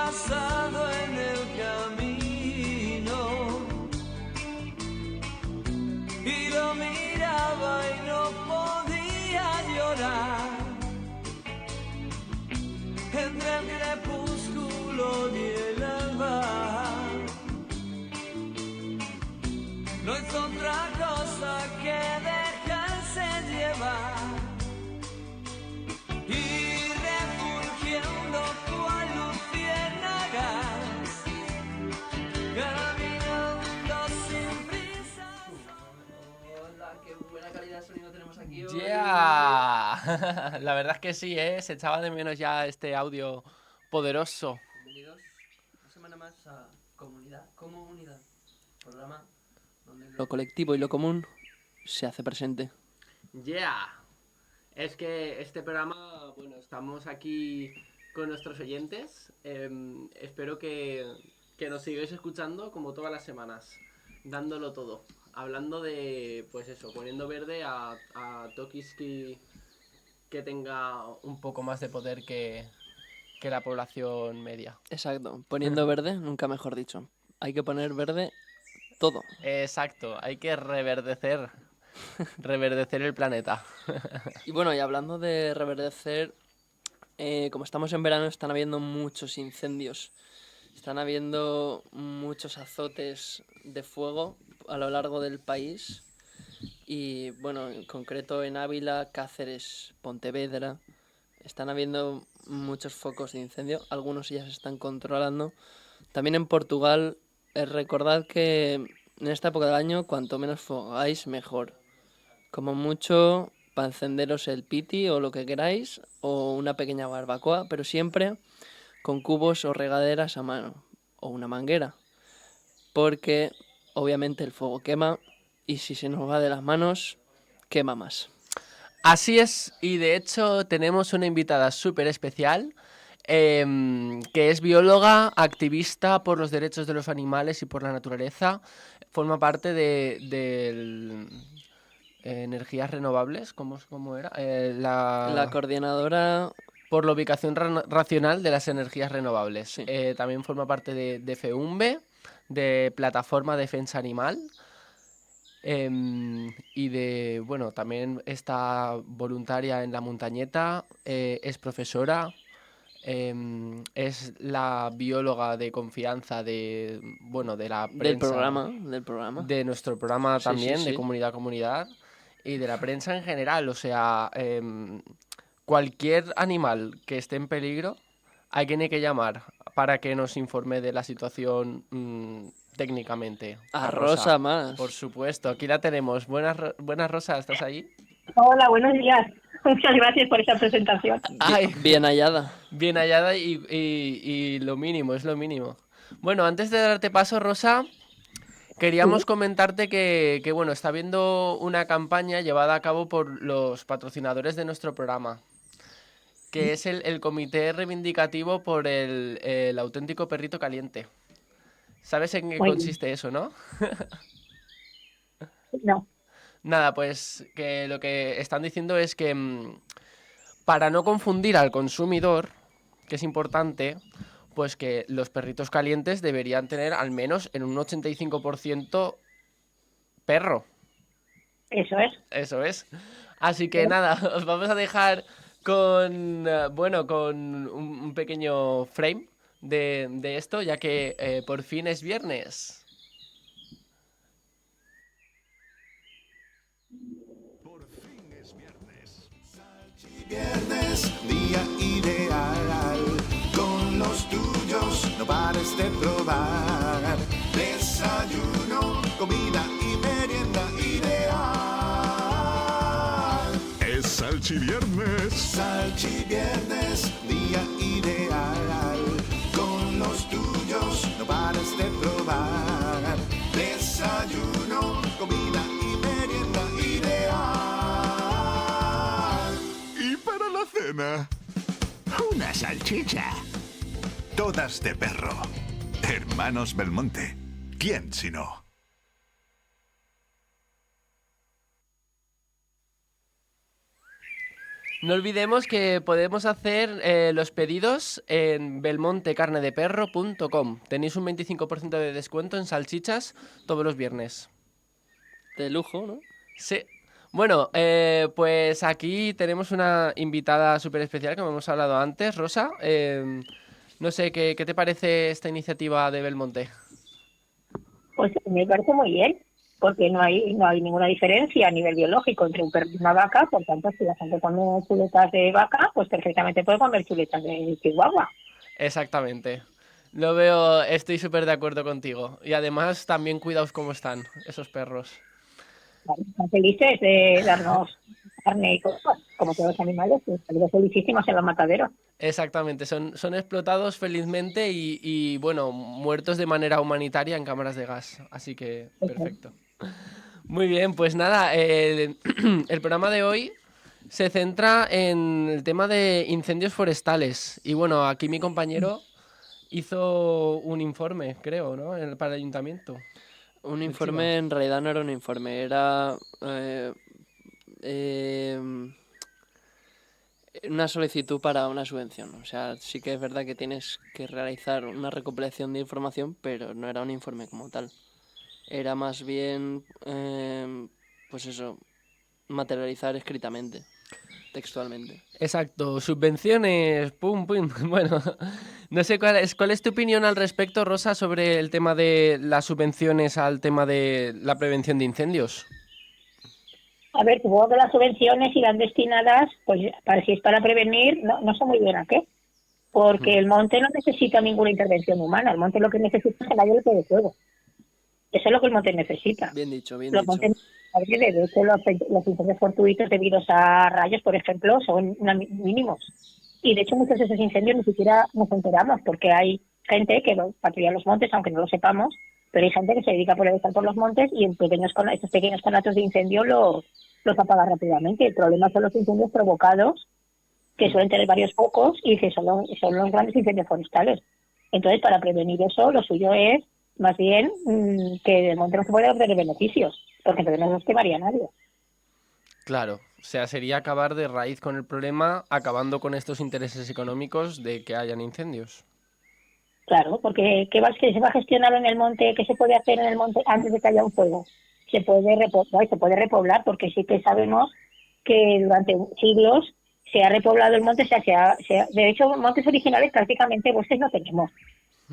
pasado en el camino y lo miraba y no podía llorar. Entre el crepúsculo y el alba no es otra cosa que dejarse llevar y refugiando cual luciérnagas, caminando sin prisa. Hola, qué buena calidad de sonido tenemos aquí hoy. ¡Yeah! La verdad es que sí, se echaba de menos ya este audio poderoso. Bienvenidos una semana más a Comunidad como Unidad, programa donde lo colectivo y lo común se hace presente. ¡Yeah! Es que este programa, bueno, estamos aquí con nuestros oyentes. Espero que nos sigáis escuchando como todas las semanas, dándolo todo. Hablando de, pues eso, poniendo verde a Tokiski que tenga un poco más de poder que la población media. Exacto, poniendo verde, nunca mejor dicho. Hay que poner verde todo. Exacto, hay que reverdecer el planeta. Y bueno, y hablando de reverdecer, como estamos en verano, están habiendo muchos incendios. Están habiendo muchos azotes de fuego a lo largo del país. Y bueno, en concreto en Ávila, Cáceres, Pontevedra, están habiendo muchos focos de incendio. Algunos ya se están controlando. También en Portugal, recordad que en esta época del año, cuanto menos fogáis, mejor. Como mucho, para encenderos el piti o lo que queráis, o una pequeña barbacoa, pero siempre con cubos o regaderas a mano, o una manguera, porque obviamente el fuego quema y si se nos va de las manos, quema más. Así es, y de hecho tenemos una invitada súper especial, que es bióloga, activista por los derechos de los animales y por la naturaleza. Forma parte de energías renovables, ¿cómo era? La coordinadora... Por la ubicación racional de las energías renovables. Sí. También forma parte de FEUMBE, de Plataforma Defensa Animal. Y de, bueno, también está voluntaria en La Montañeta, es profesora, es la bióloga de confianza de, bueno, de la prensa. Del programa. De nuestro programa Sí, también, sí, de sí. Comunidad a Comunidad, y de la prensa en general. O sea, cualquier animal que esté en peligro, hay que llamar para que nos informe de la situación técnicamente. A Rosa más. Por supuesto, aquí la tenemos. Buenas Rosa, ¿estás ahí? Hola, buenos días. Muchas gracias por esa presentación. Ay, Bien hallada. bien hallada y lo mínimo, es lo mínimo. Bueno, antes de darte paso, Rosa, queríamos comentarte que, bueno, está habiendo una campaña llevada a cabo por los patrocinadores de nuestro programa, que es el Comité Reivindicativo por el Auténtico Perrito Caliente. ¿Sabes en qué Muy consiste eso, no? No. Nada, pues que lo que están diciendo es que para no confundir al consumidor, que es importante, pues que los perritos calientes deberían tener al menos en un 85% perro. Eso es. Eso es. Así que nada, os vamos a dejar con, con un pequeño frame de esto, ya que por fin es viernes. Por fin es viernes. Viernes, día ideal. Con los tuyos no pares de probar. Desayuno, comida y merienda ideal. Es Salchiviernes. Salchiviernes, día ideal. Con los tuyos no pares de probar. Desayuno, comida y merienda ideal. ¿Y para la cena? Una salchicha. Todas de perro. Hermanos Belmonte. ¿Quién si no? No olvidemos que podemos hacer los pedidos en belmontecarnedeperro.com. Tenéis un 25% de descuento en salchichas todos los viernes. De lujo, ¿no? Sí. Bueno, pues aquí tenemos una invitada súper especial, como hemos hablado antes, Rosa. No sé, ¿qué te parece esta iniciativa de Belmonte? Pues me parece muy bien, porque no hay ninguna diferencia a nivel biológico entre un perro y una vaca, por tanto, si la gente come chuletas de vaca, pues perfectamente puede comer chuletas de chihuahua. Exactamente. Lo veo, estoy súper de acuerdo contigo. Y además también cuidaos cómo están esos perros. Vale, están felices de darnos carne y cosas, como todos los animales, pues salimos felicísimos en los mataderos. Exactamente, son explotados felizmente bueno, muertos de manera humanitaria en cámaras de gas. Así que, perfecto. Muy bien, pues nada, el programa de hoy se centra en el tema de incendios forestales. Y bueno, aquí mi compañero hizo un informe, creo, ¿no? Para el ayuntamiento. Un de informe Chiva. en realidad no era un informe, era em, una solicitud para una subvención. O sea, sí que es verdad que tienes que realizar una recopilación de información, pero no era un informe como tal. Era más bien, pues eso, materializar escritamente, textualmente. Exacto, subvenciones, pum, pum. Bueno, no sé cuál es tu opinión al respecto, Rosa, sobre el tema de las subvenciones al tema de la prevención de incendios. A ver, supongo que las subvenciones irán destinadas, pues si es para prevenir, no sé muy bien a qué, porque el monte no necesita ninguna intervención humana, el monte lo que necesita es el aire de fuego. Eso es lo que el monte necesita. Bien dicho, bien Los dicho. montes, de hecho, los incendios fortuitos debidos a rayos, por ejemplo, son mínimos. Y de hecho, muchos de esos incendios ni siquiera nos enteramos, porque hay gente que patrulla los montes, aunque no lo sepamos, pero hay gente que se dedica a estar por los montes y en estos pequeños conatos de incendio los apaga rápidamente. El problema son los incendios provocados, que suelen tener varios focos y que son los grandes incendios forestales. Entonces, para prevenir eso, lo suyo es más bien que el monte no se puede obtener beneficios, porque entonces no nos quemaría nadie. Claro, o sea, sería acabar de raíz con el problema, acabando con estos intereses económicos de que hayan incendios. Claro, porque ¿qué se va a gestionar en el monte? ¿Qué se puede hacer en el monte antes de que haya un fuego? Se puede repoblar, porque sí que sabemos que durante siglos se ha repoblado el monte. De hecho, montes originales prácticamente bosques no tenemos.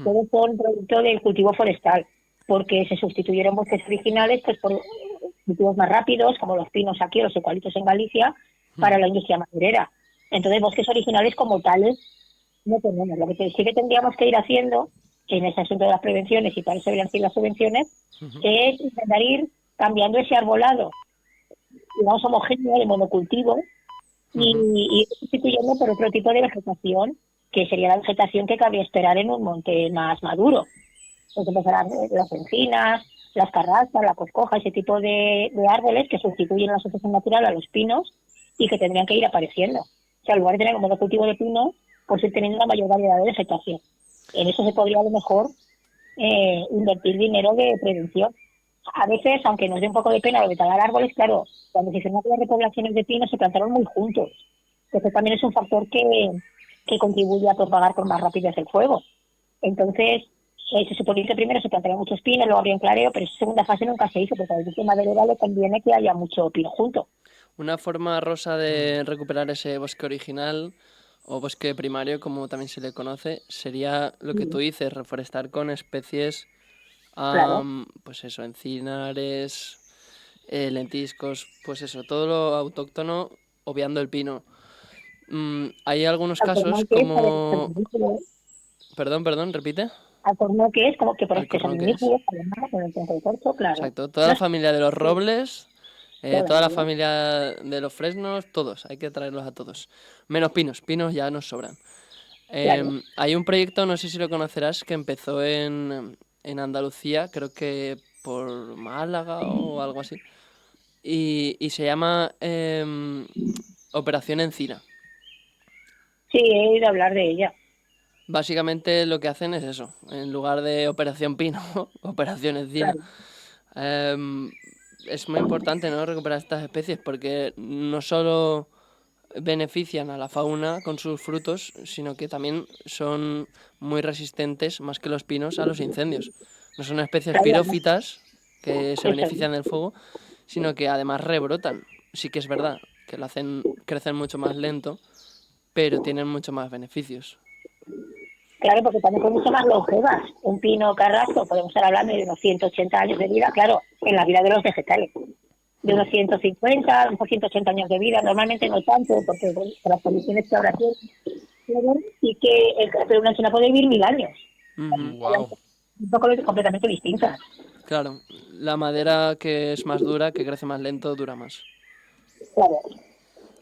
Todos son producto del cultivo forestal, porque se sustituyeron bosques originales pues por cultivos más rápidos, como los pinos aquí o los eucaliptos en Galicia, para la industria maderera. Entonces, bosques originales como tales no tenemos. Lo que sí que tendríamos que ir haciendo en ese asunto de las prevenciones, y para eso deberían ser las subvenciones, es intentar ir cambiando ese arbolado, digamos, homogéneo de monocultivo y ir sustituyendo por otro tipo de vegetación, que sería la vegetación que cabría esperar en un monte más maduro. Pues empezarán las encinas, las carrascas, la coscoja, ese tipo de árboles que sustituyen la asociación natural a los pinos y que tendrían que ir apareciendo. O sea, en lugar de tener un monocultivo de pino, pues ir teniendo una mayor variedad de vegetación. En eso se podría a lo mejor invertir dinero de prevención. A veces, aunque nos dé un poco de pena lo de talar árboles, claro, cuando se hicieron las repoblaciones de pinos se plantaron muy juntos. Entonces también es un factor que contribuye a propagar con más rapidez el fuego. Entonces, se supone que primero se plantarían muchos pinos, luego habría un clareo, pero esa segunda fase nunca se hizo, porque al industria maderera le conviene que haya mucho pino junto. Una forma, Rosa, de recuperar ese bosque original o bosque primario, como también se le conoce, sería lo que tú dices, reforestar con especies, Claro. pues eso, encinares, lentiscos, pues eso, todo lo autóctono, obviando el pino. Hay algunos casos Alcornoques, como... Perdón, repite. alcornoques, como que por que son Alcornoques. ignífugas, además, con el tronco de corcho, claro. Exacto, toda No la es familia de los robles, toda la todavía. familia de los fresnos, todos, hay que traerlos a todos. Menos pinos, pinos ya nos sobran. Claro. Hay un proyecto, no sé si lo conocerás, que empezó en Andalucía, creo que por Málaga o algo así, y se llama Operación Encina. Sí, he oído hablar de ella. Básicamente lo que hacen es eso, en lugar de Operación Pino, Operación Encina. Claro. Es muy importante, ¿no?, recuperar estas especies porque no solo benefician a la fauna con sus frutos, sino que también son muy resistentes, más que los pinos, a los incendios. No son especies Claro, pirófitas que se eso es. benefician del fuego, sino que además rebrotan. Sí que es verdad que crecen mucho más lento, pero tienen mucho más beneficios. Claro, porque también son mucho más longevas. Un pino carrasco, podemos estar hablando de unos 180 años de vida, claro, en la vida de los vegetales. De unos 150, a lo mejor 180 años de vida, normalmente no tanto, porque bueno, por las condiciones que ahora tiene, pero sí que pero una china puede vivir 1000 años. Ujú. Wow. Un poco completamente distintas. Claro, la madera que es más dura, que crece más lento, dura más. Claro.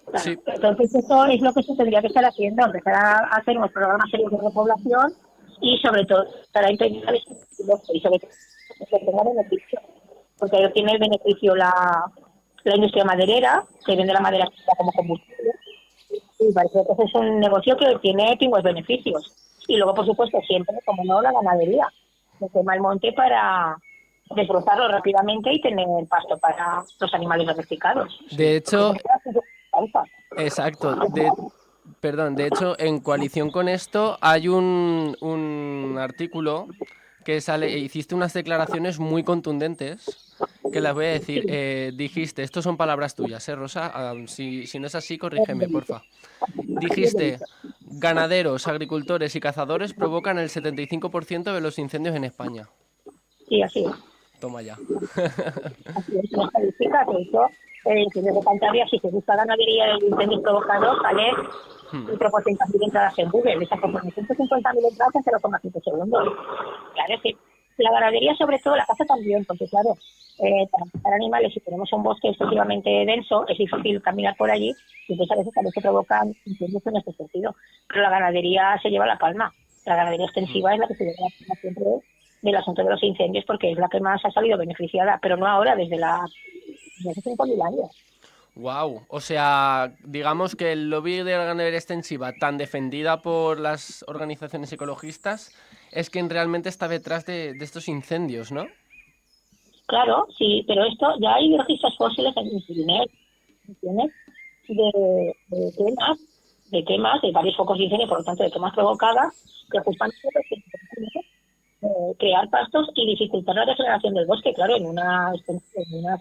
Claro. Sí, Entonces eso es lo que se tendría que estar haciendo, empezar a hacer unos programas serios de repoblación y sobre todo para intentar y sobre todo que tenga beneficio, porque ahí tiene el beneficio la industria maderera, que vende la madera como combustible, y parece que ese es un negocio que tiene pingües beneficios. Y luego, por supuesto, siempre, como no, la ganadería, se quema el monte para desbrozarlo rápidamente y tener pasto para los animales domesticados. De hecho, Alfa. exacto. Perdón, de hecho, en coalición con esto hay un artículo que sale, hiciste unas declaraciones muy contundentes, que las voy a decir. Dijiste, estos son palabras tuyas, ¿eh, Rosa? Si no es así, corrígeme, porfa. Dijiste, ganaderos, agricultores y cazadores provocan el 75% de los incendios en España. Sí, así es. Toma ya. Así es una estadística que hizo el Incendio de Cantabria. Si se busca ganadería de incendios provocados, sale otro porcentaje de entradas en Google. Esa conforme 150.000 entradas en 0,5 segundos. Claro, es que la ganadería, sobre todo, la caza también, porque claro, para cazar animales, si tenemos un bosque excesivamente denso, es difícil caminar por allí, y entonces a veces también se provocan incendios en este sentido. Pero la ganadería se lleva la palma. La ganadería extensiva es la que se lleva la palma siempre del asunto de los incendios, porque es la que más ha salido beneficiada, pero no ahora, desde hace 5.000 años. Wow, o sea, digamos que el lobby de la ganadería extensiva, tan defendida por las organizaciones ecologistas, es quien realmente está detrás de estos incendios, ¿no? Claro, sí, pero esto ya hay registros fósiles en Internet, ¿entiendes? De quemas, de varios focos de incendio, por lo tanto, de quemas provocadas, que justamente crear pastos y dificultar la regeneración del bosque. Claro, en una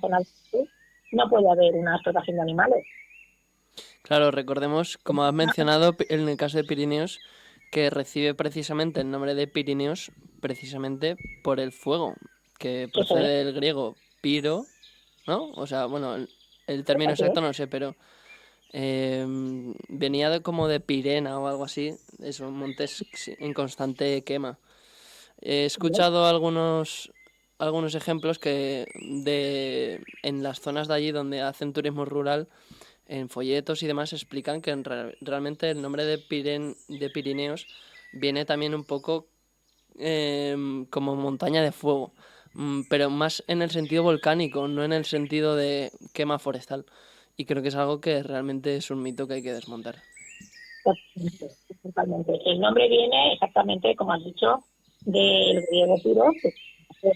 zona de bosque no puede haber una explotación de animales. claro, recordemos, como has mencionado, en el caso de Pirineos, que recibe precisamente el nombre de Pirineos precisamente por el fuego, que Eso es, procede del griego piro, ¿no? O sea, bueno, el término así es. exacto no lo sé, pero venía como de Pirena o algo así, esos montes en constante quema. He escuchado algunos ejemplos en las zonas de allí donde hacen turismo rural, en folletos y demás, explican que realmente el nombre de Pirineos viene también un poco como montaña de fuego, pero más en el sentido volcánico, no en el sentido de quema forestal. Y creo que es algo que realmente es un mito que hay que desmontar. Totalmente. El nombre viene exactamente, como has dicho, del griego piro, que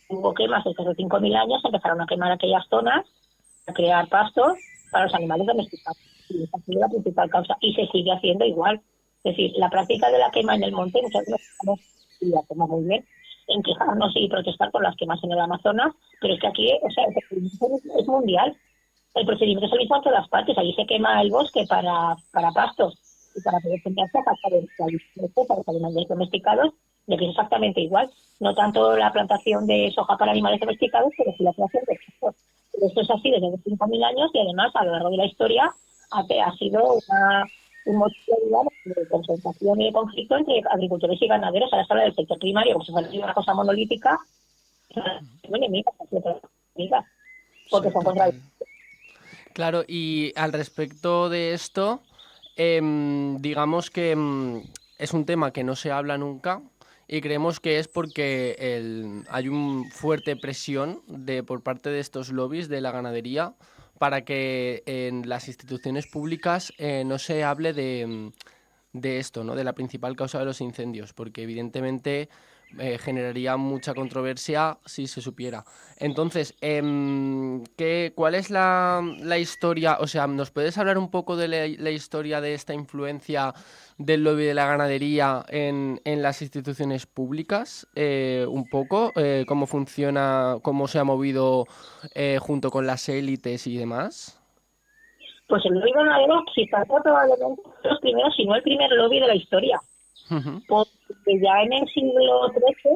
hubo quemas hace 5.000 años, empezaron a quemar aquellas zonas, a crear pastos para los animales domesticados. Y esa ha sido la principal causa. Y se sigue haciendo igual. Es decir, la práctica de la quema en el monte, muchas veces y lo hacemos muy bien, en quejarnos y protestar por las quemas en el Amazonas, pero es que aquí, o sea, el procedimiento es mundial. El procedimiento es el mismo en todas partes. Allí se quema el bosque para pastos y para poder sembrarse para los animales domesticados, y aquí es exactamente igual. No tanto la plantación de soja para animales domesticados, pero sí la creación de pastos. Pero esto es así desde hace 5.000 años y además a lo largo de la historia ha sido un motivo de confrontación y de conflicto entre agricultores y ganaderos. Ahora se habla del sector primario como si fuera una cosa monolítica. Son enemigas, porque Sí, son contra. total. Claro, y al respecto de esto, digamos que es un tema que no se habla nunca y creemos que es porque hay una fuerte presión por parte de estos lobbies de la ganadería para que en las instituciones públicas no se hable de esto, ¿no? De la principal causa de los incendios, porque evidentemente generaría mucha controversia si se supiera. Entonces, ¿cuál es la historia? O sea, ¿nos puedes hablar un poco de la historia de esta influencia del lobby de la ganadería en las instituciones públicas? Un poco, cómo funciona, cómo se ha movido junto con las élites y demás. Pues el lobby ganadero quizás fue probablemente los primeros, si no el primer lobby de la historia, Ujú, porque ya en el siglo XIII,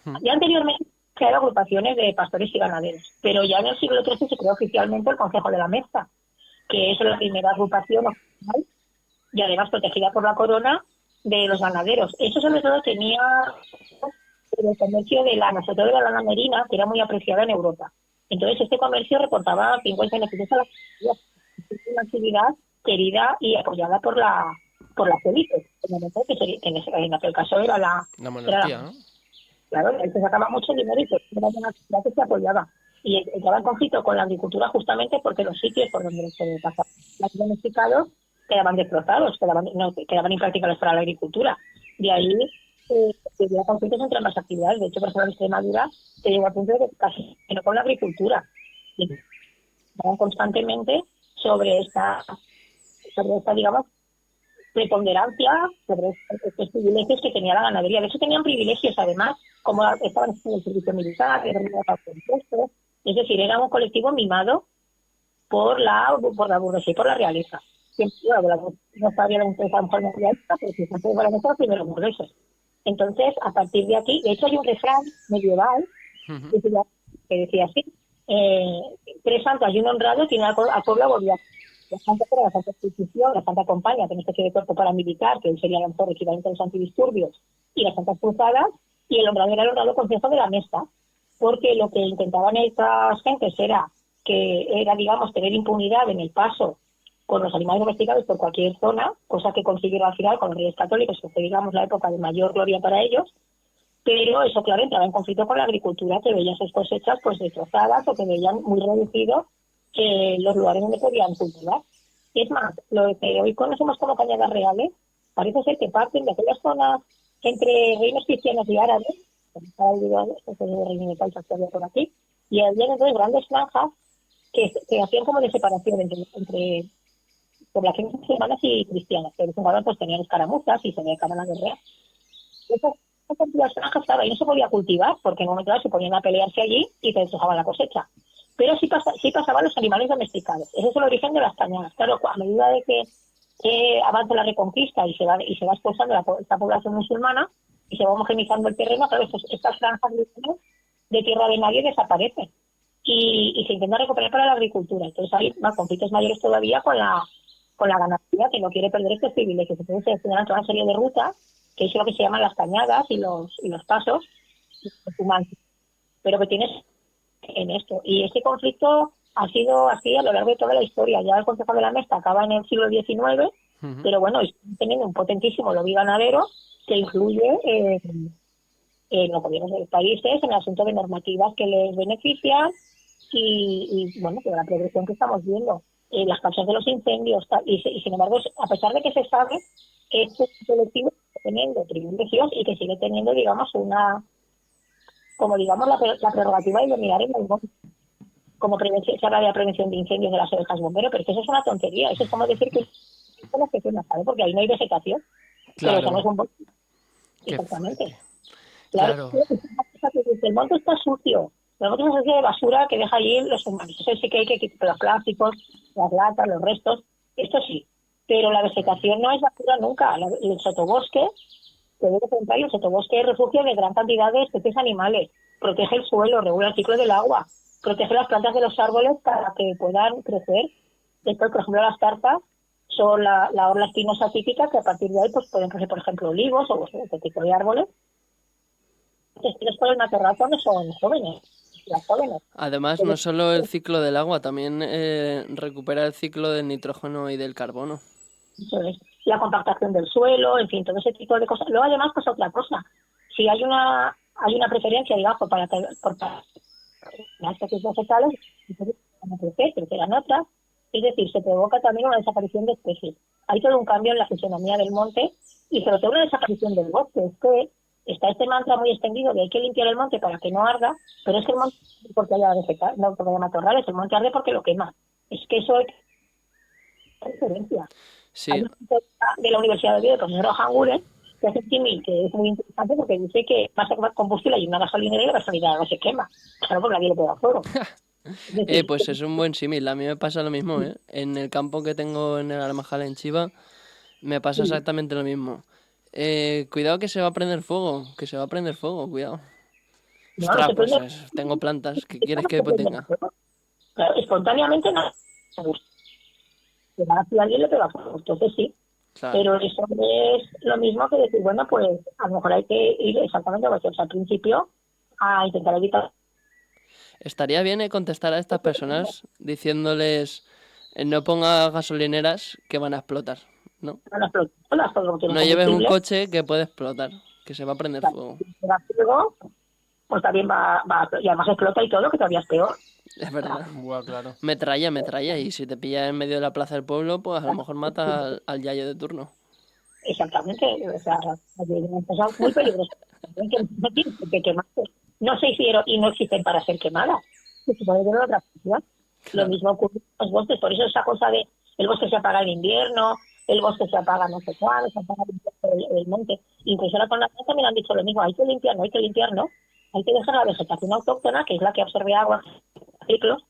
ujú, ya anteriormente se crearon agrupaciones de pastores y ganaderos, pero ya en el siglo XIII se creó oficialmente el Consejo de la Mesta, que es la primera agrupación oficial y además protegida por la corona de los ganaderos. Eso sobre todo tenía el comercio de lana, sobre todo de la lana merina, que era muy apreciada en Europa. Entonces este comercio reportaba 50 beneficios a la sociedad. Es una actividad querida y apoyada por las élites, que en aquel caso era la era monarquía, ¿no? claro, él se sacaba mucho dinero y pues era una actividad que se apoyaba. Y entraba en conflicto con la agricultura justamente porque los sitios por donde se pasaban los domesticados quedaban destrozados, quedaban impracticables para la agricultura. De ahí que hubiera conflictos entre ambas actividades. De hecho, por ejemplo, en Extremadura se llegó al punto de que casi que no con la agricultura. Y estaban constantemente sobre esta, digamos, preponderancia sobre estos privilegios que tenía la ganadería. De hecho, tenían privilegios, además, como estaban en el servicio militar, eran impuestos. Es decir, era un colectivo mimado por la burguesía y por la realeza. Siempre, bueno, no sabía la empresa a lo mejor no realeza, pero sí, siempre fueron los primeros burgueses. Entonces, a partir de aquí, de hecho, hay un refrán medieval Ujú. que decía así: eh, 3 santos y un honrado tiene al pueblo agobiado. La Santa era la Santa Constitución, la Santa Compañía, que en este caso de cuerpo paramilitar, que sería a lo mejor equivalente a los antidisturbios, y las Santas Cruzadas, y el honrado era el honrado Consejo de la Mesta, porque lo que intentaban estas gentes era, digamos, tener impunidad en el paso con los animales domesticados por cualquier zona, cosa que consiguieron al final con los reyes católicos, que fue, digamos, la época de mayor gloria para ellos, pero eso, claro, entraba en conflicto con la agricultura, que veían sus cosechas pues destrozadas o que veían muy reducidos los lugares donde podían cultivar. Es más, lo que hoy conocemos como cañadas reales, parece ser que parten de aquellas zonas entre reinos cristianos y árabes, como está el este reino de Paisa que había por aquí, y había entonces grandes franjas que hacían como de separación entre poblaciones musulmanas y cristianas, que de vez en cuando pues tenían escaramuzas y se dedicaban a guerrear. Esas franjas, claro, ahí no se podía cultivar, porque en un momento dado se ponían a pelearse allí y te destrozaban la cosecha. Pero sí pasaban los animales domesticados. Ese es el origen de las cañadas. Claro, a medida de que avanza la reconquista y se va expulsando esta población musulmana y se va homogenizando el terreno, claro, estas franjas de tierra de nadie desaparecen. Y se intenta recuperar para la agricultura. Entonces hay más conflictos mayores todavía con la ganadería, que no quiere perder estos privilegios. Entonces se generan toda una serie de rutas, que es lo que se llaman las cañadas y los pasos humanos, pero que tienes en esto. Y este conflicto ha sido así a lo largo de toda la historia. Ya el Consejo de la Mesta acaba en el siglo XIX, Ujú. pero bueno, está teniendo un potentísimo lobby ganadero que influye en los gobiernos de los países, en el asunto de normativas que les benefician bueno, de la progresión que estamos viendo, las causas de los incendios, y sin embargo, a pesar de que se sabe que este colectivo sigue teniendo privilegios y que sigue teniendo, digamos, como digamos, la prerrogativa de dominar el mundo, como se habla de la prevención de incendios de las ovejas bombero, pero es que eso es una tontería. Eso es como decir que son las que queman, ¿sabes? Porque ahí no hay vegetación, pero eso no es Claro, un bosque. qué Exactamente. fuerte. Claro, Claro, el monte está sucio. El monte es una especie de basura que deja allí los humanos. Eso sí que hay que quitar los plásticos, las latas, los restos. Esto sí. Pero la vegetación no es basura nunca. El sotobosque, que debe centrar, el sotobosque es refugio de gran cantidad de especies animales. Protege el suelo, regula el ciclo del agua, protege las plantas de los árboles para que puedan crecer. Después, por ejemplo, las carpas son la orla espinosa típica, que a partir de ahí pues pueden crecer, por ejemplo, olivos o este tipo de árboles. Estos por el matorral cuando son jóvenes, las jóvenes. Además, no solo el ciclo del agua, también recupera el ciclo del nitrógeno y del carbono. Eso es. La compactación del suelo, en fin, todo ese tipo de cosas. Luego, además, pues otra cosa. Si hay una preferencia, digamos, por las especies vegetales, entonces van a crecerán otras. Es decir, se provoca también una desaparición de especies. Hay todo un cambio en la fisonomía del monte y sobre todo una desaparición del bosque. Es que está este mantra muy extendido de hay que limpiar el monte para que no arda, pero es que el monte no es porque haya vegetal, no porque haya matorrales, el monte arde porque lo quema. Es que eso es referencia. Hay Sí, una teoría de la Universidad de Oviedo, el profesor Ojanguren, que hace un símil que es muy interesante porque dice que vas a quemar combustible y una gasolinera y la gasolinera no se quema. Claro, porque nadie le pega fuego. Es decir, pues es un buen símil. A mí me pasa lo mismo, ¿eh? En el campo que tengo en el Armajal en Chiva, me pasa sí, exactamente lo mismo. Cuidado que se va a prender fuego, que se va a prender fuego, cuidado. no Ostras, se pues prende, tengo plantas, ¿qué quieres no que se pues prende tenga? fuego. Claro, espontáneamente no me gusta. Si a alguien le pega fuego, entonces sí. Claro. Pero eso es lo mismo que decir, bueno, pues a lo mejor hay que ir exactamente como decías al principio a intentar evitar Estaría bien contestar a estas personas diciéndoles no ponga gasolineras que van a explotar, ¿no? las explotaciones, todo lo que tienen No lleves un combustible, coche que puede explotar, que se va a prender fuego. si da fuego, pues también va, y además explota y todo, que todavía es peor. Es verdad. Buah, claro. Metralla, y si te pillas en medio de la plaza del pueblo, pues a lo mejor matas al yayo de turno. Exactamente, o sea, es cosa muy peligrosa. Que no tienen por qué quemarse. No se hicieron y no existen para ser quemadas. Se puede ver otra función. Lo Claro. mismo ocurre con los bosques, por eso esa cosa de el bosque se apaga en invierno, el bosque se apaga no sé cuándo, se apaga el monte. Incluso ahora con la planta me han dicho lo mismo, hay que limpiar, no hay que limpiar, no. Hay que dejar la vegetación autóctona, que es la que absorbe agua, ciclos,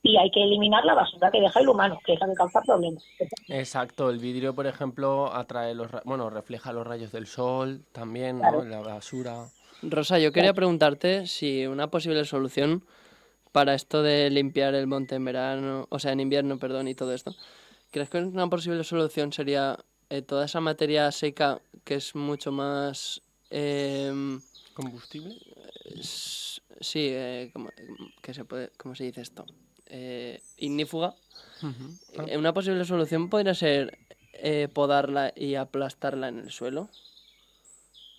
y hay que eliminar la basura que deja el humano, que es la que causa problemas. Exacto, el vidrio, por ejemplo, atrae bueno, refleja los rayos del sol también, ¿no? Claro, La basura. Rosa, yo quería preguntarte si una posible solución para esto de limpiar el monte en verano, o sea, en invierno, perdón, y todo esto. ¿Crees que una posible solución sería toda esa materia seca que es mucho más... ¿Combustible? sí, que se puede, ¿cómo se dice esto? Ignífuga. Ujú. Ah, Una posible solución podría ser podarla y aplastarla en el suelo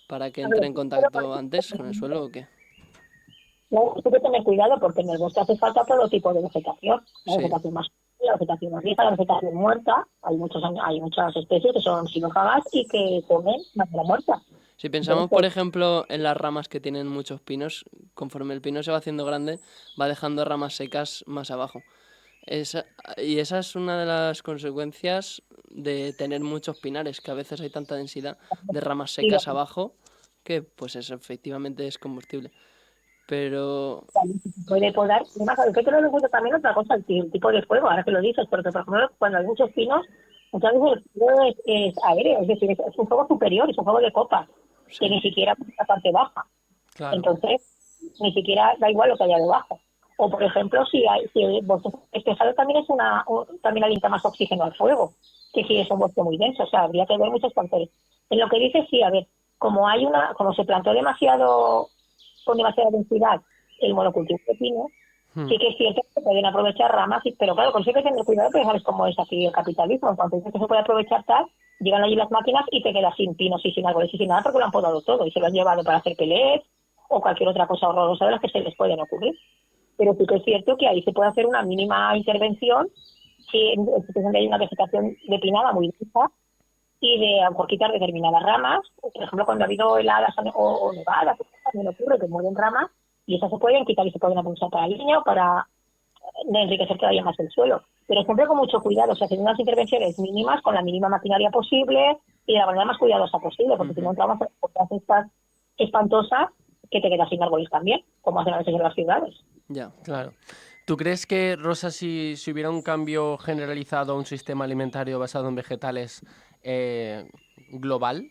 para que a ver, entre en contacto antes con el suelo o qué. no, hay que tener cuidado porque en el bosque hace falta todo tipo de vegetación. La Sí. vegetación más, la vegetación más vieja, la vegetación muerta. Hay muchas especies que son xilófagas y que comen madera muerta. Si Entonces, pensamos, por pues, ejemplo, en las ramas que tienen muchos pinos, conforme el pino se va haciendo grande, va dejando ramas secas más abajo. Y esa es una de las consecuencias de tener muchos pinares, que a veces hay tanta densidad de ramas y lo secas abajo que pues eso efectivamente es combustible. Pero que se puede podar. Además, yo creo que nos gusta también otra cosa, el tipo de fuego, ahora que lo dices, porque por ejemplo, cuando hay muchos pinos, muchas veces el fuego es aéreo, es decir, es un fuego superior, es un fuego de copa, que sí, ni siquiera es la parte baja. claro. Entonces, ni siquiera da igual lo que haya debajo. O, por ejemplo, si el bosque espejado también también alienta más oxígeno al fuego, que si es un bosque muy denso, o sea, habría que ver muchos factores. En lo que dice, sí, a ver, como se plantó con demasiada densidad el monocultivo de pino, Hmm. sí que es cierto que se pueden aprovechar ramas, pero claro, con eso hay que tener cuidado, porque sabes cómo es así el capitalismo. En cuanto dices que se puede aprovechar tal, llegan allí las máquinas y te quedas sin pinos y sin árboles y sin nada porque lo han podado todo y se lo han llevado para hacer pellet o cualquier otra cosa horrorosa de las que se les pueden ocurrir. Pero sí que es cierto que ahí se puede hacer una mínima intervención si en sitios donde hay una vegetación depinada muy densa y de a lo mejor quitar determinadas ramas. Por ejemplo, cuando ha habido heladas o nevadas, también ocurre que mueren ramas y esas se pueden quitar y se pueden aprovechar para leña o para enriquecer todavía más el suelo. Pero siempre con mucho cuidado, o sea, haciendo unas intervenciones mínimas con la mínima maquinaria posible y de la manera más cuidadosa posible, porque si no entramos en cosas estas espantosas que te quedas sin árboles también, como hacen a veces en las ciudades. ya. Claro. ¿Tú crees que, Rosa, si hubiera un cambio generalizado a un sistema alimentario basado en vegetales global,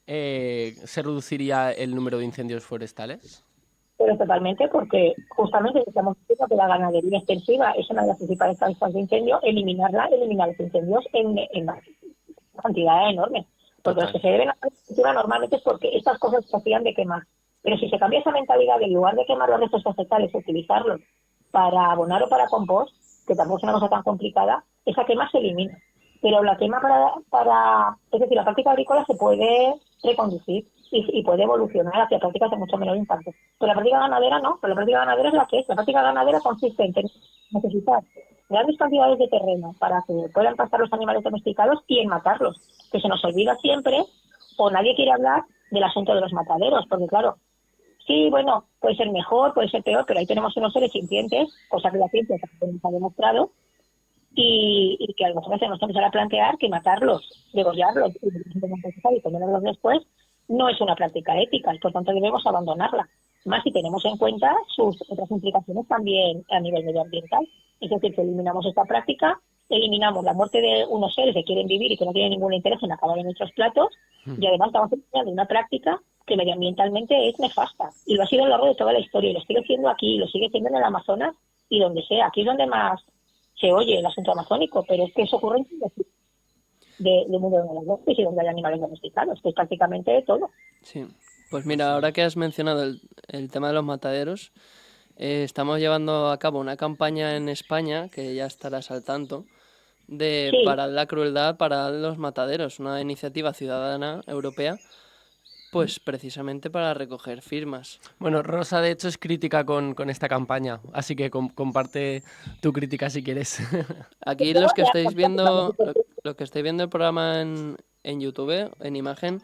se reduciría el número de incendios forestales? Pero totalmente, porque justamente estamos diciendo que la ganadería extensiva es una de las principales causas de incendio, eliminar los incendios en cantidades enormes. Porque los Total. que se deben a la agricultura normalmente es porque estas cosas se hacían de quemar. Pero si se cambia esa mentalidad, en lugar de quemar los restos vegetales, utilizarlos para abonar o para compost, que tampoco es una cosa tan complicada, esa quema se elimina. Pero la quema es decir, la práctica agrícola se puede reconducir y puede evolucionar hacia prácticas de mucho menor impacto. Pero la práctica ganadera no, pero la práctica ganadera es la que es. La práctica ganadera consiste en necesitar grandes cantidades de terreno para que puedan pasar los animales domesticados y en matarlos. Que se nos olvida siempre, o nadie quiere hablar del asunto de los mataderos, porque claro, sí, bueno, puede ser mejor, puede ser peor, pero ahí tenemos unos seres sintientes, cosa que la ciencia también nos ha demostrado, y que a lo mejor nos tenemos que empezar a plantear que matarlos, degollarlos y comerlos después no es una práctica ética y por tanto debemos abandonarla. Más si tenemos en cuenta sus otras implicaciones también a nivel medioambiental. Es decir, que eliminamos esta práctica, eliminamos la muerte de unos seres que quieren vivir y que no tienen ningún interés en acabar en nuestros platos, y además estamos eliminando una práctica que medioambientalmente es nefasta. Y lo ha sido a lo largo de toda la historia, y lo sigue siendo aquí, lo sigue siendo en el Amazonas y donde sea. Aquí es donde más se oye el asunto amazónico, pero es que eso ocurre en del mundo de los bosques y donde hay animales domesticados, que es prácticamente todo. Sí, pues mira, ahora que has mencionado el tema de los mataderos, estamos llevando a cabo una campaña en España, que ya estarás al tanto, de Sí, parar la crueldad, parar los mataderos, una iniciativa ciudadana europea, pues precisamente para recoger firmas. Bueno, Rosa de hecho es crítica con esta campaña, así que comparte tu crítica si quieres. Aquí los que estáis viendo, los que estáis viendo el programa en YouTube, en imagen,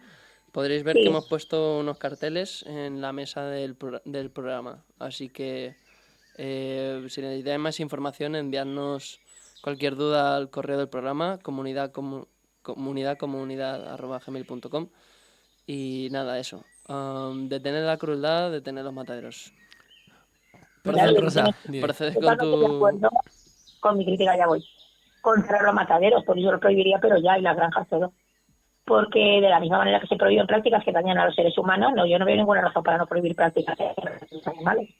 podréis ver que sí. hemos puesto unos carteles en la mesa del programa. Así que si necesitáis más información, enviadnos cualquier duda al correo del programa, comunidad@gmail.com. Y nada, eso. Detener la crueldad, detener los mataderos. Perdón, Claro, Rosa. Dime. Procedes con totalmente de tu... acuerdo con mi crítica, ya voy. Contra los mataderos, por eso lo prohibiría, pero ya, y las granjas todo. Porque de la misma manera que se prohíben prácticas que dañan a los seres humanos, no, yo no veo ninguna razón para no prohibir prácticas de los animales.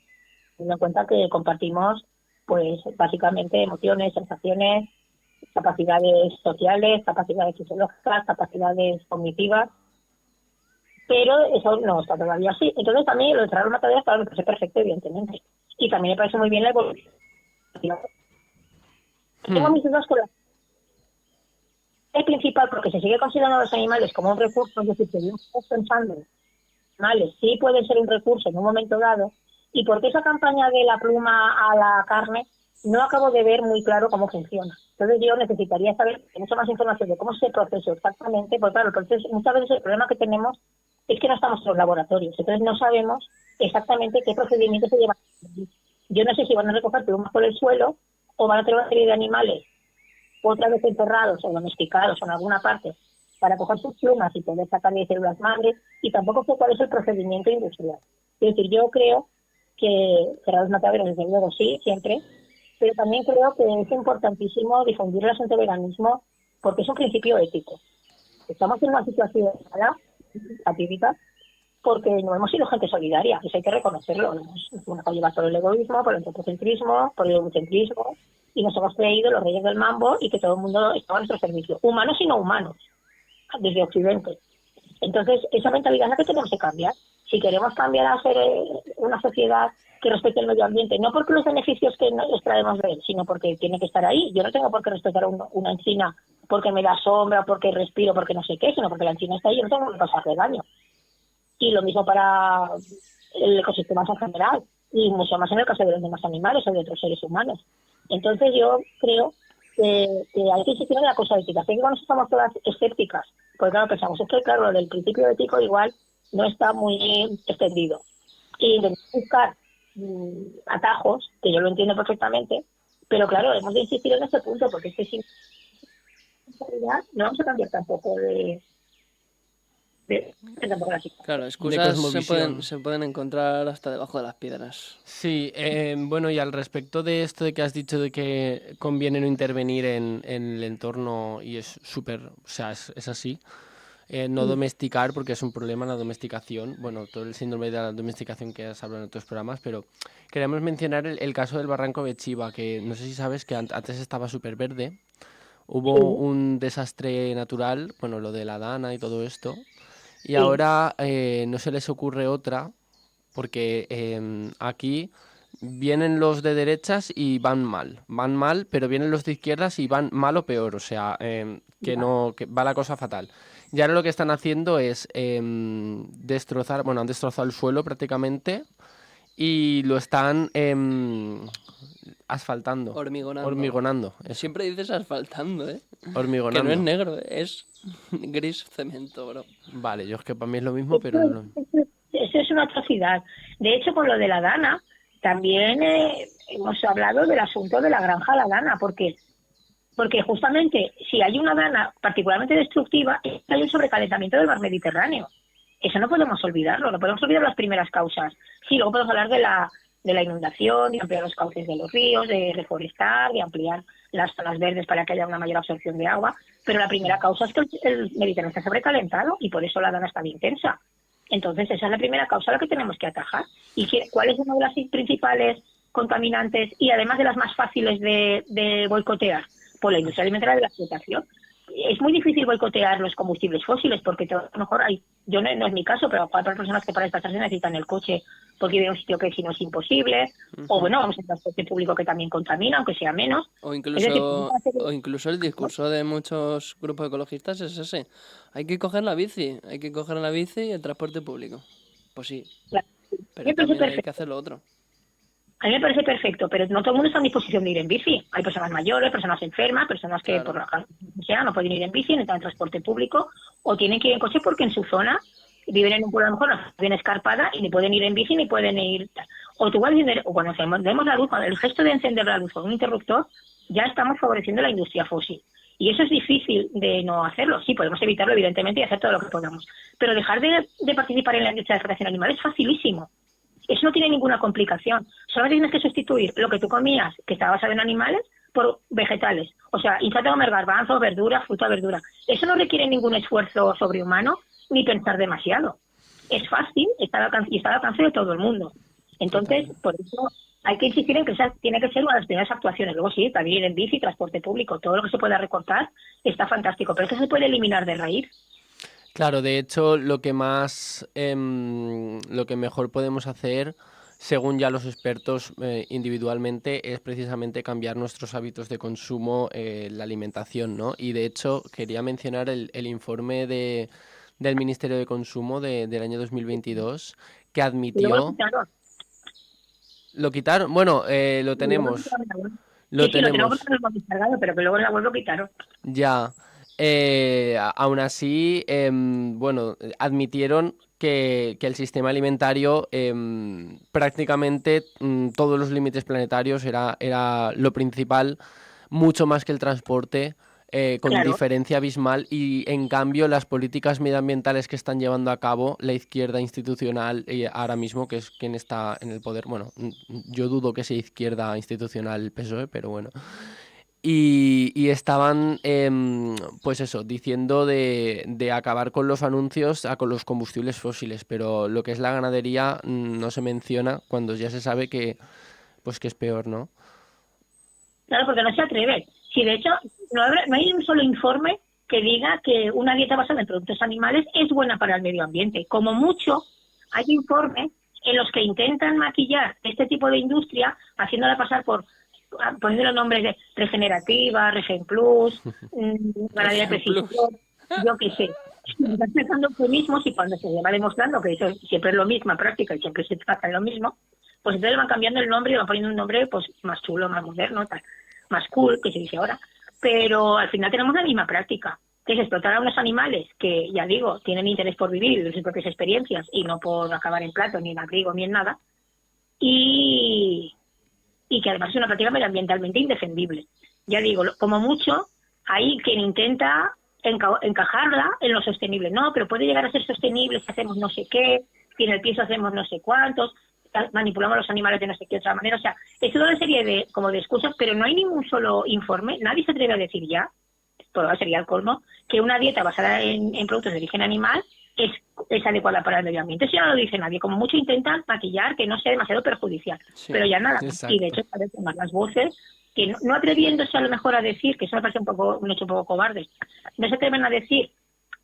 Teniendo en cuenta que compartimos, pues, básicamente emociones, sensaciones, capacidades sociales, capacidades fisiológicas, capacidades cognitivas, pero eso no está todavía así. Entonces, a mí lo de cerrar los mataderos, claro, me parece perfecto, evidentemente. Y también me parece muy bien la evolución. Tengo mis dudas con la... El principal, porque se sigue considerando a los animales como un recurso, es decir, seguimos pensando en animales, sí pueden ser un recurso en un momento dado, y porque esa campaña de la pluma a la carne no acabo de ver muy claro cómo funciona. Entonces yo necesitaría saber mucha más información de cómo es ese proceso exactamente, porque claro, el proceso, muchas veces el problema que tenemos es que no estamos en los laboratorios, entonces no sabemos exactamente qué procedimientos se llevan. Yo no sé si van a recoger plumas por el suelo o van a tener una serie de animales otra vez encerrados o domesticados o en alguna parte para coger sus plumas y poder sacarle células madres, y tampoco sé cuál es el procedimiento industrial. Es decir, yo creo que cerrar los mataderos, desde luego sí, siempre, pero también creo que es importantísimo difundir el asunto del veganismo porque es un principio ético. Estamos en una situación atípica porque no hemos sido gente solidaria, eso hay que reconocerlo. Nos hemos dejado llevar por el egoísmo, por el antropocentrismo, por el egocentrismo, y nos hemos creído los reyes del mambo y que todo el mundo estaba a nuestro servicio, humanos y no humanos, desde Occidente. Entonces, esa mentalidad es la que tenemos que cambiar. Si queremos cambiar a ser una sociedad que respete el medio ambiente, no porque los beneficios que nos extraemos de él, sino porque tiene que estar ahí. Yo no tengo por qué respetar una encina porque me da sombra, porque respiro, porque no sé qué, sino porque la encina está ahí y yo no tengo que causarle daño. Y lo mismo para el ecosistema en general, y mucho más en el caso de los demás animales o de otros seres humanos. Entonces yo creo que hay que insistir en la cosa ética. Sé que cuando estamos todas escépticas, porque claro, pensamos, es que claro, lo del principio ético igual no está muy extendido. Y intentamos buscar atajos, que yo lo entiendo perfectamente, pero claro, hemos de insistir en ese punto, porque es que sin realidad no vamos a cambiar tampoco tampoco la situación. Claro, excusas cosmovisión. se pueden encontrar hasta debajo de las piedras. Sí, bueno, y al respecto de esto de que has dicho de que conviene no intervenir en el entorno, y es súper, o sea, es así, no domesticar, porque es un problema la domesticación, bueno, todo el síndrome de la domesticación que has hablado en otros programas, pero queremos mencionar el caso del barranco de Chiva, que no sé si sabes que antes estaba súper verde, hubo Sí, un desastre natural, bueno, lo de la dana y todo esto, y sí. ahora no se les ocurre otra, porque aquí vienen los de derechas y van mal, pero vienen los de izquierdas y van mal o peor, o sea, que va la cosa fatal. Y ahora lo que están haciendo es destrozar, bueno, han destrozado el suelo prácticamente y lo están Asfaltando. Hormigonando. Hormigonando. Eso. Siempre dices asfaltando, ¿eh? Hormigonando. Que no es negro, es gris cemento, bro. Vale, yo es que para mí es lo mismo, pero no. Eso es una atrocidad. De hecho, con lo de la Dana, también hemos hablado del asunto de la granja La Dana, porque justamente si hay una Dana particularmente destructiva, hay un sobrecalentamiento del mar Mediterráneo. Eso no podemos olvidarlo, no podemos olvidar las primeras causas. Sí, luego podemos hablar de la inundación, de ampliar los cauces de los ríos, de reforestar, de ampliar las zonas verdes para que haya una mayor absorción de agua, pero la primera causa es que el Mediterráneo está sobrecalentado y por eso la Dana está bien intensa. Entonces, esa es la primera causa a la que tenemos que atajar. ¿Y cuál es una de las principales contaminantes y además de las más fáciles de boicotear? Pues la industria alimentaria de la explotación. Es muy difícil boicotear los combustibles fósiles porque a lo mejor no es mi caso, pero hay personas que para desplazarse necesitan el coche porque viven en un sitio que si no es imposible, o bueno, vamos en transporte público que también contamina, aunque sea menos. O Es incluso el discurso de muchos grupos ecologistas es ese. Hay que coger la bici y el transporte público. Pues sí, claro, pero me parece también hay perfecto. que hacer lo otro. A mí me parece perfecto, pero no todo el mundo está en disposición de ir en bici. Hay personas mayores, personas enfermas, personas que Claro. por la razón que sea no pueden ir en bici, necesitan transporte público o tienen que ir en coche porque en su zona viven en un pueblo a lo mejor bien escarpada y ni pueden ir en bici ni pueden ir. O tú vas a encender, o cuando encendemos la luz, cuando el gesto de encender la luz con un interruptor, ya estamos favoreciendo la industria fósil. Y eso es difícil de no hacerlo. Sí, podemos evitarlo, evidentemente, y hacer todo lo que podamos. Pero dejar de participar en la industria de explotación animal es facilísimo. Eso no tiene ninguna complicación. Solamente tienes que sustituir lo que tú comías, que estaba basado en animales, por vegetales. O sea, intenta comer garbanzos, verdura, fruta, verdura. Eso no requiere ningún esfuerzo sobrehumano ni pensar demasiado. Es fácil y está al alcance de todo el mundo. Entonces, por eso hay que insistir en que esa tiene que ser una de las primeras actuaciones. Luego sí, también ir en bici, transporte público, todo lo que se pueda recortar está fantástico, pero eso se puede eliminar de raíz. Claro, de hecho, lo que mejor podemos hacer, según ya los expertos individualmente, es precisamente cambiar nuestros hábitos de consumo, la alimentación, ¿no? Y de hecho, quería mencionar el informe del Ministerio de Consumo del año 2022, que Y luego lo admitió... quitaron. ¿Lo quitaron? Bueno, lo Y luego lo tenemos. quitaron en la web. Lo Sí, lo tenemos tenemos. porque lo hemos descargado, pero que luego en la web lo quitaron. Ya. Aún así, bueno, admitieron que el sistema alimentario, prácticamente todos los límites planetarios era lo principal, mucho más que el transporte, con Claro. diferencia abismal, y en cambio las políticas medioambientales que están llevando a cabo la izquierda institucional ahora mismo, que es quien está en el poder, bueno, yo dudo que sea izquierda institucional el PSOE, pero bueno. Y estaban, pues eso, diciendo de acabar con los anuncios con los combustibles fósiles, pero lo que es la ganadería no se menciona cuando ya se sabe pues que es peor, ¿no? Claro, porque no se atreve. Si de hecho no hay un solo informe que diga que una dieta basada en productos animales es buena para el medio ambiente. Como mucho, hay informes en los que intentan maquillar este tipo de industria haciéndola pasar poniendo los nombres de regenerativa, Regen Plus, ganadería de precisión, yo qué sé. Están sacando eufemismos y cuando se va demostrando que eso siempre es lo misma práctica y siempre se trata de lo mismo, pues entonces van cambiando el nombre y van poniendo un nombre pues más chulo, más moderno, tal, más cool, que se dice ahora. Pero al final tenemos la misma práctica, que es explotar a unos animales que, ya digo, tienen interés por vivir y vivir sus propias experiencias y no por acabar en plato, ni en abrigo, ni en nada. Y que además es una práctica medioambientalmente indefendible. Ya digo, como mucho, hay quien intenta encajarla en lo sostenible. No, pero puede llegar a ser sostenible si hacemos no sé qué, si en el piso hacemos no sé cuántos, manipulamos los animales de no sé qué otra manera. O sea, es toda una serie de excusas, pero no hay ningún solo informe. Nadie se atreve a decir ya, todo sería el colmo, que una dieta basada en productos de origen animal es adecuada para el medio ambiente. Eso ya no lo dice nadie. Como mucho intentan maquillar que no sea demasiado perjudicial. Sí, pero ya nada. exacto. Y de hecho parecen más las voces que no atreviéndose a lo mejor a decir, que eso me parece un hecho un poco cobarde, no se atreven a decir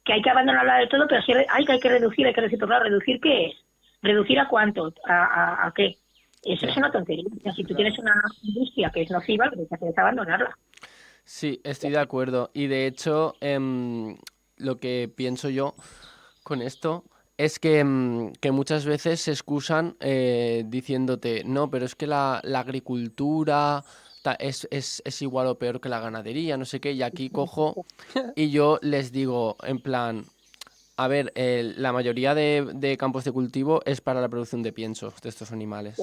que hay que abandonarla del todo, pero sí hay que reducir, pero claro, ¿reducir qué es? ¿Reducir a cuánto? ¿A qué? Eso es una tontería. O sea, si tú tienes una industria que es nociva, lo que hay que hacer es abandonarla. Sí, estoy de acuerdo. Y de hecho, lo que pienso yo con esto es que muchas veces se excusan diciéndote, no, pero es que la agricultura es igual o peor que la ganadería, no sé qué, y aquí cojo y yo les digo, en plan, a ver, la mayoría de campos de cultivo es para la producción de piensos de estos animales.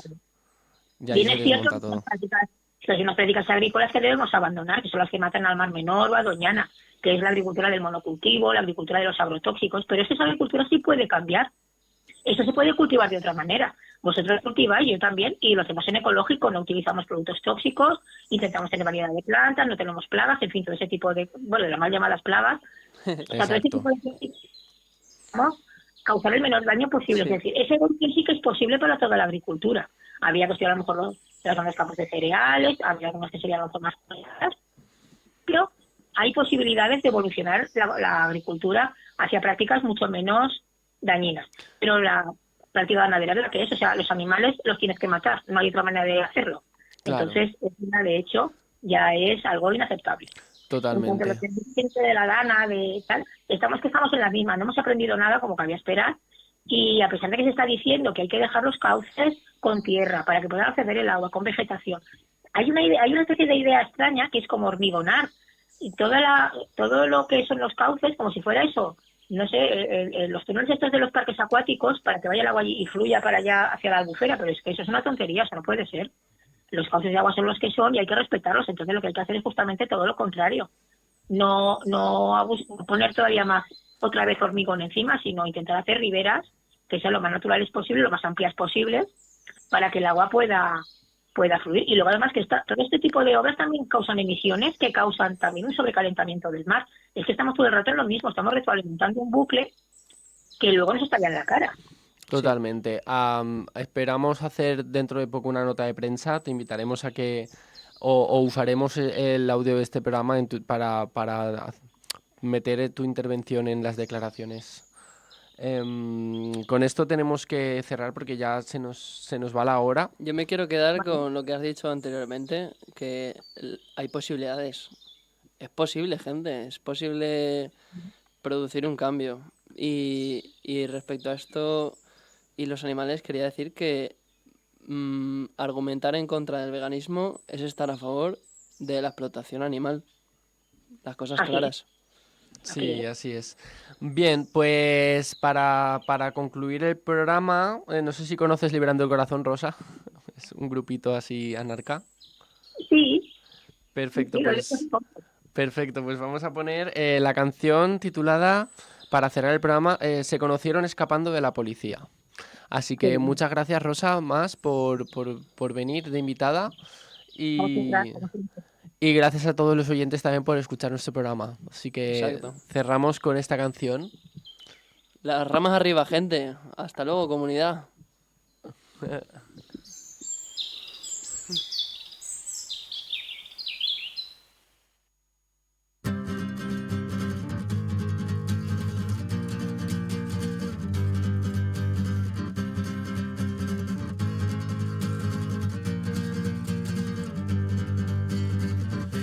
Y ahí Bien se es cierto desmonta todo. que hay unas prácticas agrícolas que debemos abandonar, que son las que matan al mar menor o a Doñana, que es la agricultura del monocultivo, la agricultura de los agrotóxicos, pero esa agricultura sí puede cambiar. Eso se puede cultivar de otra manera. Vosotros cultiváis, yo también, y lo hacemos en ecológico, no utilizamos productos tóxicos, intentamos tener variedad de plantas, no tenemos plagas, en fin, todo ese tipo de, bueno, las mal llamadas plagas. O sea, todo ese Exacto. tipo de ¿no? Causar el menor daño posible. Sí. Es decir, ese evolución sí que es posible para toda la agricultura. Habría que estudiar a lo mejor los grandes campos de cereales, habría algunos que serían a lo mejor más complicadas, pero hay posibilidades de evolucionar la agricultura hacia prácticas mucho menos dañinas. Pero la práctica ganadera es la que es, o sea, los animales los tienes que matar, no hay otra manera de hacerlo. Claro. Entonces, de hecho, ya es algo inaceptable. Totalmente. Lo que dice de la lana, de tal, estamos en la misma, no hemos aprendido nada como cabía esperar, y a pesar de que se está diciendo que hay que dejar los cauces con tierra para que puedan acceder el agua, con vegetación, hay una especie de idea extraña que es como hormigonar, y todo lo que son los cauces, como si fuera eso, no sé, los túneles estos de los parques acuáticos, para que vaya el agua y fluya para allá hacia la albufera, pero es que eso es una tontería, eso no puede ser. Los cauces de agua son los que son y hay que respetarlos. Entonces lo que hay que hacer es justamente todo lo contrario. No poner todavía más otra vez hormigón encima, sino intentar hacer riberas que sean lo más naturales posible, lo más amplias posibles, para que el agua pueda fluir. Y luego además que todo este tipo de obras también causan emisiones que causan también un sobrecalentamiento del mar. Es que estamos todo el rato en lo mismo, estamos retroalimentando un bucle que luego nos estalla en la cara. Totalmente. Esperamos hacer dentro de poco una nota de prensa. Te invitaremos a que o usaremos el audio de este programa para meter tu intervención en las declaraciones. Con esto tenemos que cerrar porque ya se nos va la hora. Yo me quiero quedar con lo que has dicho anteriormente, que hay posibilidades. Es posible, gente, es posible producir un cambio. Y respecto a esto y los animales, quería decir que argumentar en contra del veganismo es estar a favor de la explotación animal. Las cosas Así es. claras. Sí, así es. Bien, pues para concluir el programa, no sé si conoces Liberando el Corazón Rosa. Es un grupito así anarca. Sí, Perfecto, sí, lo he pues... visto un poco. Perfecto, pues vamos a poner la canción titulada, para cerrar el programa, Se conocieron escapando de la policía. Así que Sí. muchas gracias, Rosa, más por venir de invitada y gracias a todos los oyentes también por escuchar nuestro programa. Así que Exacto. cerramos con esta canción. Las ramas arriba, gente. Hasta luego, comunidad.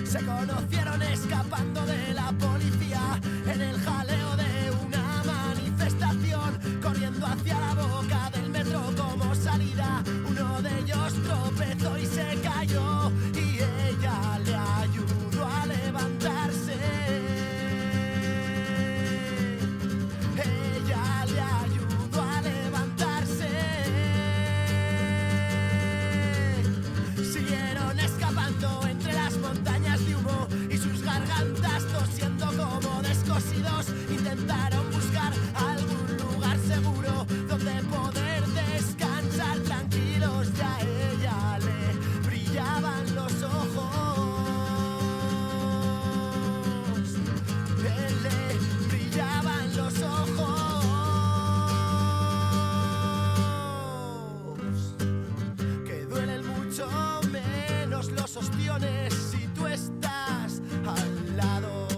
Se conocieron escapando de la policía en el jaleo de una manifestación, corriendo hacia la boca del metro como salida. Uno de ellos tropezó y se cayó y ella le ayudó a levantarse. Ella le ayudó a levantarse. Siguieron escapando entre las montañas de humo y sus gargantas tosiendo como descosidos. Intentaron buscar algún lugar seguro donde poder descansar tranquilos. Ya a ella le brillaban los ojos. Le brillaban los ojos. Que duelen mucho menos los ostiones si tú estás al lado,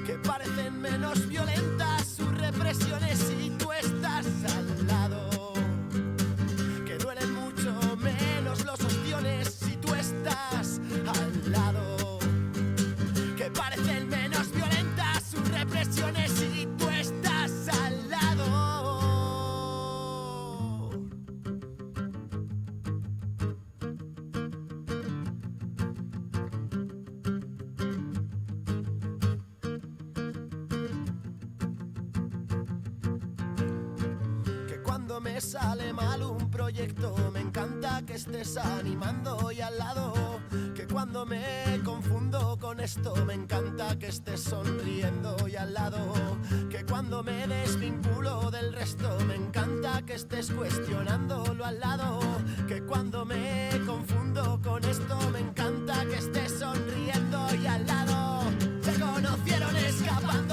que parecen menos violentas sus represiones si tú estás al lado, que duelen mucho menos los ostiones si tú estás al lado, que parecen menos violentas sus represiones si tú estás al lado. me sale mal un proyecto, me encanta que estés animando y al lado, que cuando me confundo con esto, me encanta que estés sonriendo y al lado, que cuando me desvinculo del resto, me encanta que estés cuestionándolo al lado, que cuando me confundo con esto, me encanta que estés sonriendo y al lado, se conocieron escapando